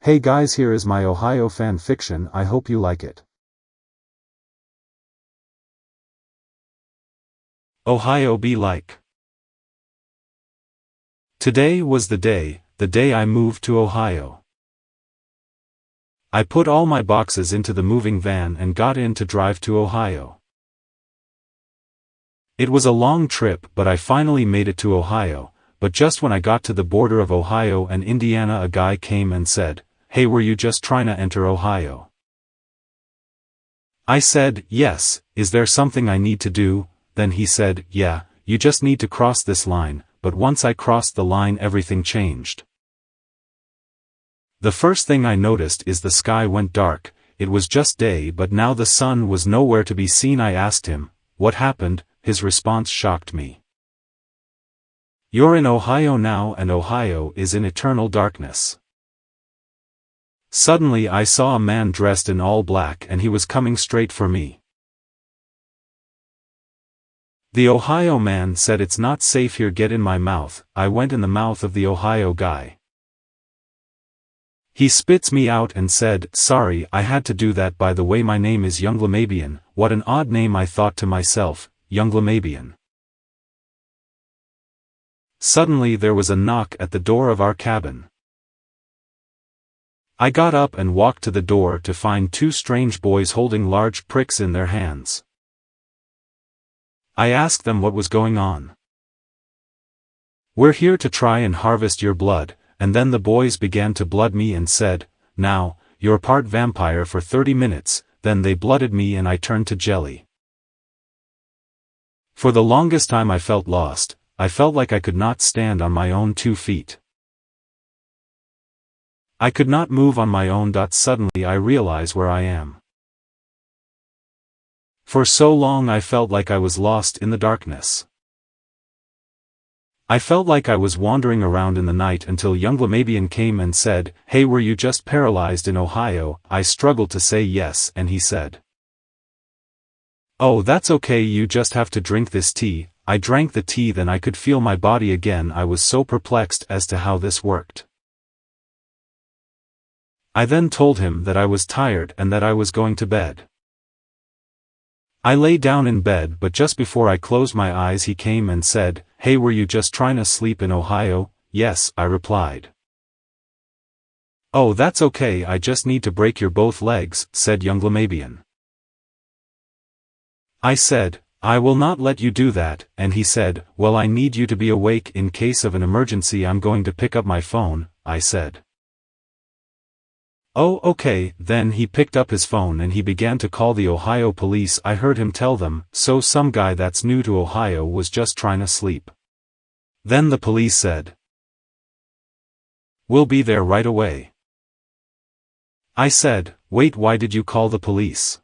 Hey guys, here is my Ohio fan fiction. I hope you like it. Ohio be like. Today was the day I moved to Ohio. I put all my boxes into the moving van and got in to drive to Ohio. It was a long trip, but I finally made it to Ohio, but just when I got to the border of Ohio and Indiana, a guy came and said, "Hey, were you just trying to enter Ohio?" I said, "Yes, is there something I need to do?" Then he said, "Yeah, you just need to cross this line," but once I crossed the line everything changed. The first thing I noticed is the sky went dark. It was just day, but now the sun was nowhere to be seen. I asked him, "What happened?" His response shocked me. "You're in Ohio now, and Ohio is in eternal darkness." Suddenly I saw a man dressed in all black and he was coming straight for me. The Ohio man said, "It's not safe here, get in my mouth." I went in the mouth of the Ohio guy. He spits me out and said, "Sorry, I had to do that. By the way, my name is Yunglimabean." What an odd name, I thought to myself, Yunglimabean. Suddenly there was a knock at the door of our cabin. I got up and walked to the door to find two strange boys holding large pricks in their hands. I asked them what was going on. "We're here to try and harvest your blood," and then the boys began to blood me and said, "Now, you're part vampire for 30 minutes, then they blooded me and I turned to jelly. For the longest time I felt lost. I felt like I could not stand on my own 2 feet. I could not move on my own. Suddenly I realize where I am. For so long I felt like I was lost in the darkness. I felt like I was wandering around in the night until Yunglimabean came and said, "Hey, were you just paralyzed in Ohio?" I struggled to say yes, and he said, "Oh, that's okay, you just have to drink this tea." I drank the tea, then I could feel my body again. I was so perplexed as to how this worked. I then told him that I was tired and that I was going to bed. I lay down in bed, but just before I closed my eyes he came and said, "Hey, were you just trying to sleep in Ohio?" "Yes," I replied. "Oh, that's okay, I just need to break your both legs," said Yunglimabean. I said, "I will not let you do that," and he said, "Well, I need you to be awake in case of an emergency. I'm going to pick up my phone," I said. "Oh, okay." Then he picked up his phone and he began to call the Ohio police. I heard him tell them, "So some guy that's new to Ohio was just trying to sleep." Then the police said, "We'll be there right away." I said, "Wait, why did you call the police?"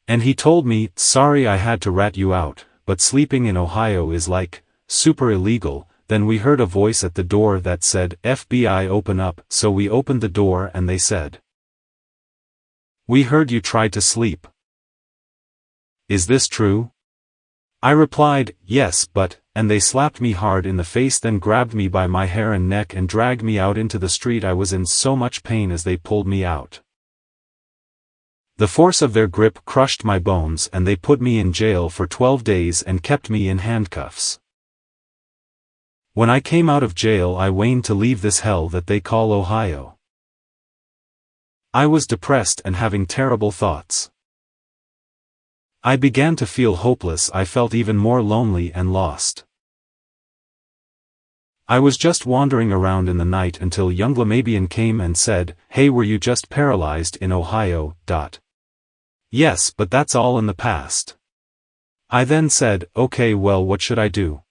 And he told me, "Sorry, I had to rat you out, but sleeping in Ohio is like, super illegal." Then we heard a voice at the door that said, "FBI, open up." So we opened the door and they said, "We heard you tried to sleep. Is this true?" I replied, "Yes, but," and they slapped me hard in the face, then grabbed me by my hair and neck and dragged me out into the street. I was in so much pain as they pulled me out. The force of their grip crushed my bones and they put me in jail for 12 days and kept me in handcuffs. When I came out of jail I waned to leave this hell that they call Ohio. I was depressed and having terrible thoughts. I began to feel hopeless. I felt even more lonely and lost. I was just wandering around in the night until Yunglimabean came and said, "Hey, were you just paralyzed in Ohio?" "Yes, but that's all in the past." I then said, "Okay, well, what should I do?"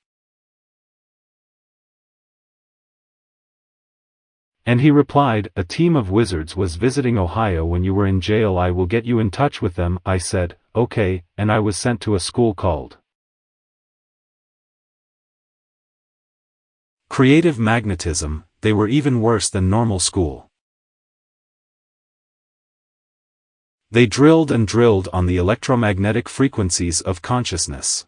And he replied, "A team of wizards was visiting Ohio when you were in jail. I will get you in touch with them." I said, "Okay," and I was sent to a school called Creative Magnetism. They were even worse than normal school. They drilled and drilled on the electromagnetic frequencies of consciousness.